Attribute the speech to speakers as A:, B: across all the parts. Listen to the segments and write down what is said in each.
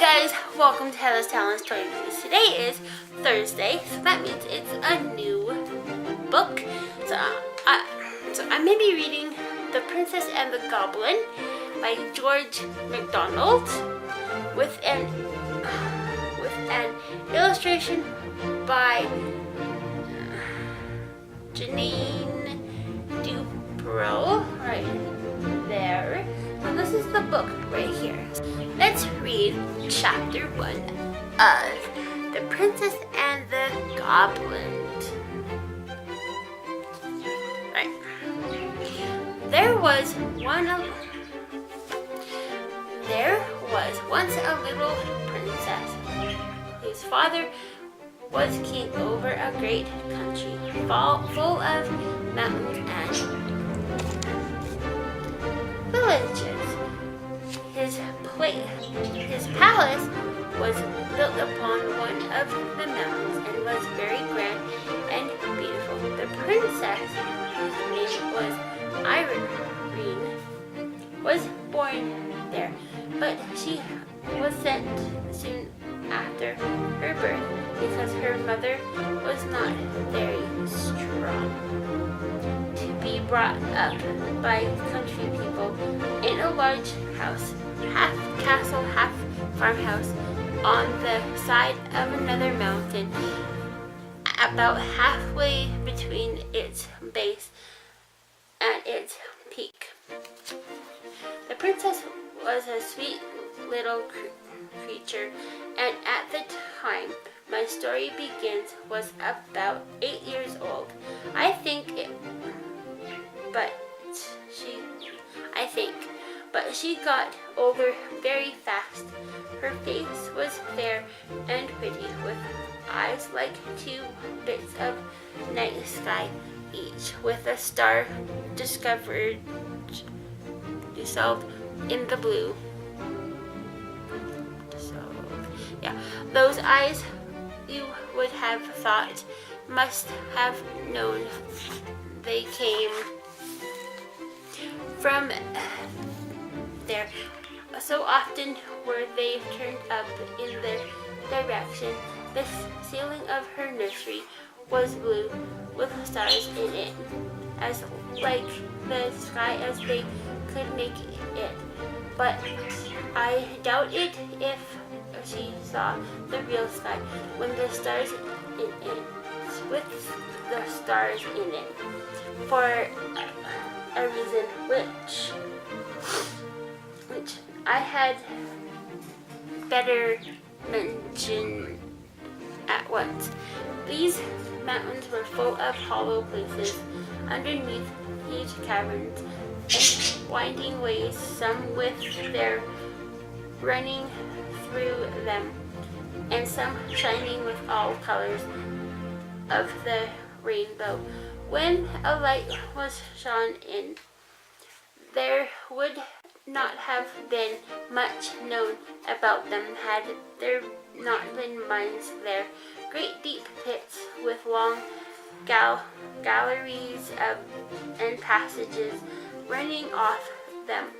A: Hi guys, welcome to Heather's Talent Story News. Today is Thursday, so that means it's a new book. So I may be reading The Princess and the Goblin by George MacDonald with an illustration by Janine Dupro right there. So this is the book right here. Let's read chapter 1 of The Princess and the Goblin. Right. There was once a little princess whose father was king over a great country full of mountains and villages. His palace was built upon one of the mountains and was very grand and beautiful. The princess, whose name was Irene, was born there, but she was sent soon after her birth because her mother was not very strong to be brought up by country people in a large house, half castle, half farmhouse, on the side of another mountain, about halfway between its base and its peak. The princess was a sweet little creature, and at the time my story begins was about 8 years old. But she got older very fast. Her face was fair and pretty, with eyes like two bits of night sky, each with a star dissolved in the blue. Those eyes, you would have thought, must have known they came from there. So often were they turned up in their direction. The ceiling of her nursery was blue with stars in it, as like the sky as they could make it. But I doubt it if she saw the real sky with the stars in it, for a reason which I had better mention at once. These mountains were full of hollow places underneath huge caverns and winding ways, some with their running through them, and some shining with all colors of the rainbow. When a light was shone in, there would not have been much known about them had there not been mines there, great deep pits with long galleries and passages running off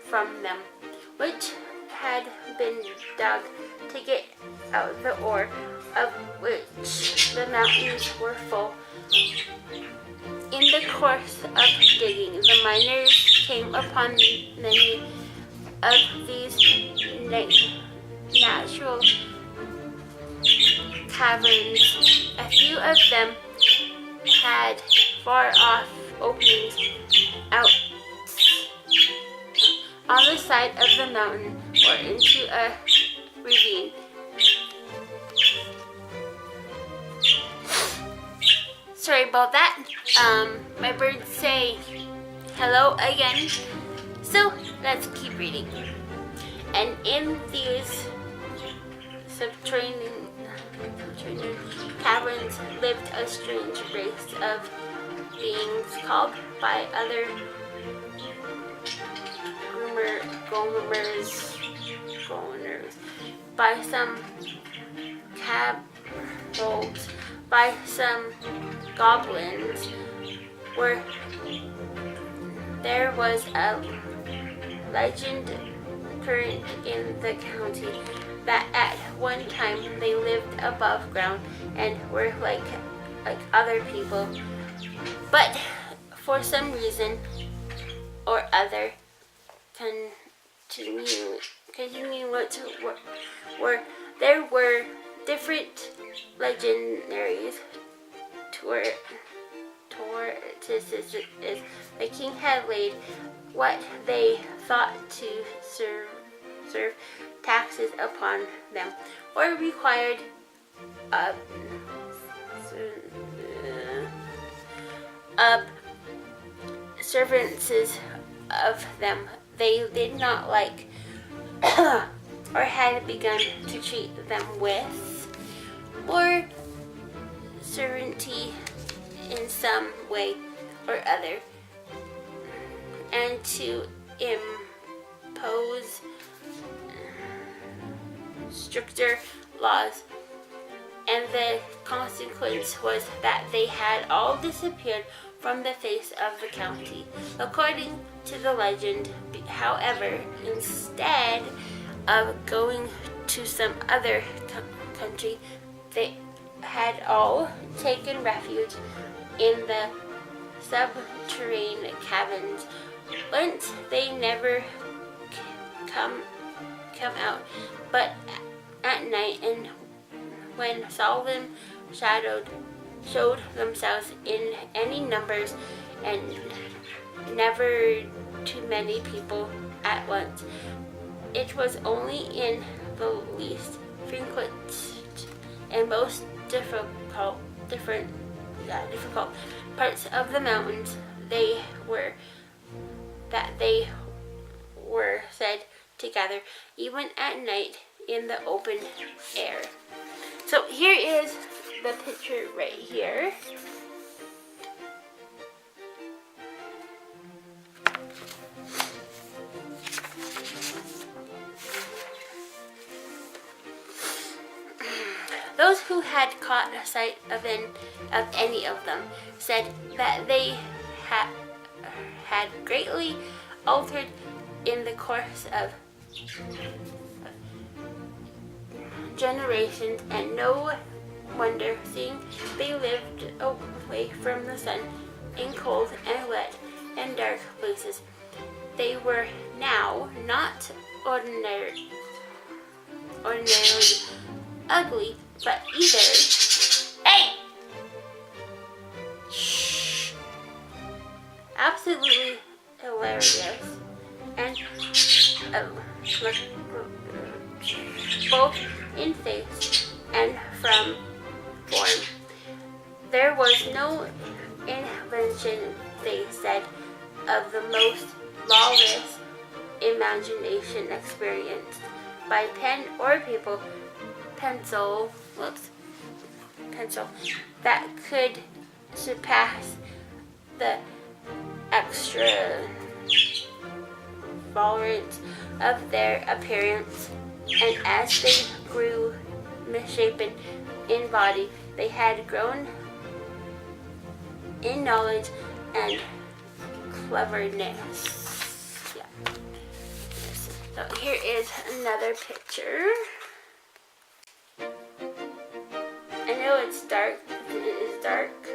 A: from them, which had been dug to get out the ore, of which the mountains were full. In the course of digging, the miners came upon many of these natural caverns. A few of them had far-off openings out on the side of the mountain or into a ravine. Sorry about that. My birds say hello again. So let's keep reading. And in these subterranean caverns lived a strange race of beings called by other goners, by some kobolds, by some goblins. Where there was a legend current in the county that at one time they lived above ground and were like other people, but for some reason or other there were different legendaries the king had laid what they thought to serve taxes upon them, or required servances of them they did not like or had begun to treat them with, or servanty in some way or other, and to impose stricter laws. And the consequence was that they had all disappeared from the face of the county. According to the legend, however, instead of going to some other country, they had all taken refuge in the subterranean cabins, whence they never come out but at night, and when solemn showed themselves in any numbers, and never too many people at once. It was only in the least frequent and most difficult parts of the mountains they were said to gather, even at night, in the open air. So here is the picture right here. Those who had caught sight of any of them said that they had greatly altered in the course of generations, and no wonder, seeing they lived away from the sun in cold and wet and dark places. They were now not ordinarily ugly, but either absolutely hilarious and both in face and from form. There was no invention, they said, of the most lawless imagination experienced by pen or pencil that could surpass the extravagance of their appearance. And as they grew misshapen in body, they had grown in knowledge and cleverness. Yeah. So here is another picture. I know it's dark. It is dark.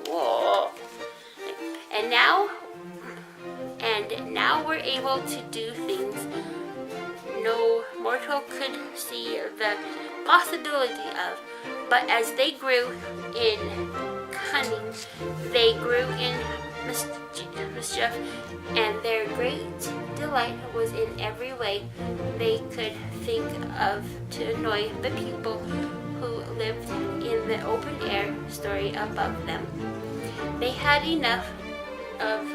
A: Cool. And now we're able to do things no mortal could see the possibility of. But as they grew in cunning, they grew in mischief, and their great delight was in every way they could think of to annoy the people who lived in the open air story above them. They had enough of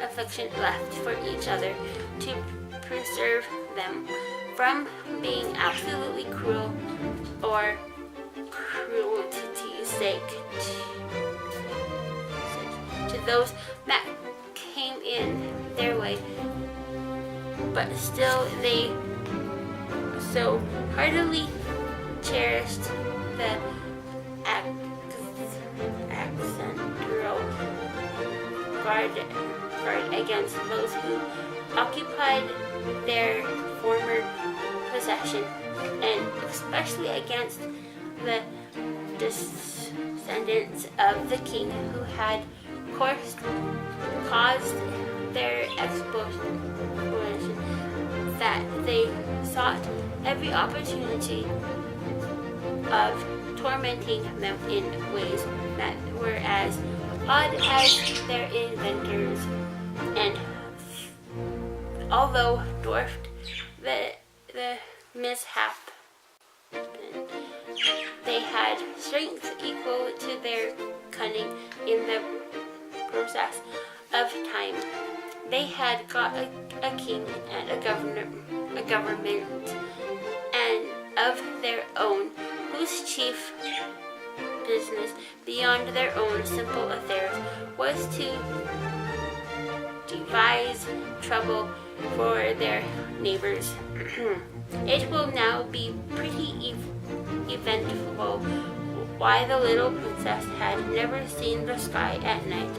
A: affection left for each other to preserve them from being absolutely cruel or cruelty's sake to those that came in their way. But still they so heartily cherished the accentual guard against those who occupied their former possession, and especially against the descendants of the king who had caused their explosion, that they sought every opportunity of tormenting them in ways that were as odd as their inventors, and although dwarfed the mishap, they had strength equal to their cunning in the process of time. They had got a king and a government and of their own, whose chief business beyond their own simple affairs was to devise trouble for their neighbors. It will now be pretty eventful why the little princess had never seen the sky at night.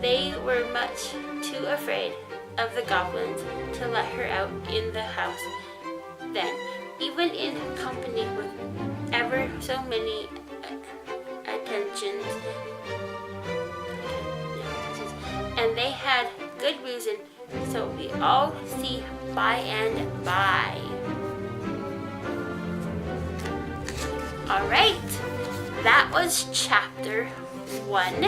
A: They were much too afraid of the goblins to let her out in the house then, even in company with ever so many attentions, and they had good reason, so we all see by and by. Alright, that was chapter 1.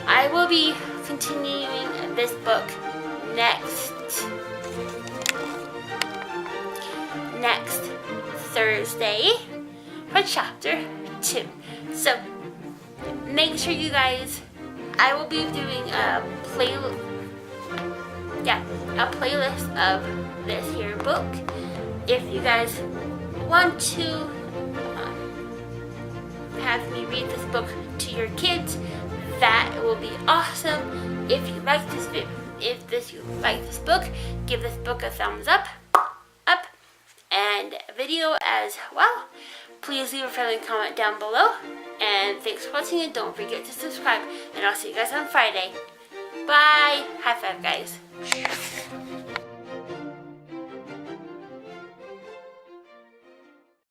A: I will be continuing this book next Thursday for chapter 2. So make sure you guys, I will be doing a playlist of this here book. If you guys want to have me read this book to your kids, that will be awesome. If you like you like this book, give this book a thumbs up, and video as well. Please leave a friendly comment down below. And thanks for watching, and don't forget to subscribe. And I'll see you guys on Friday. Bye. High five, guys.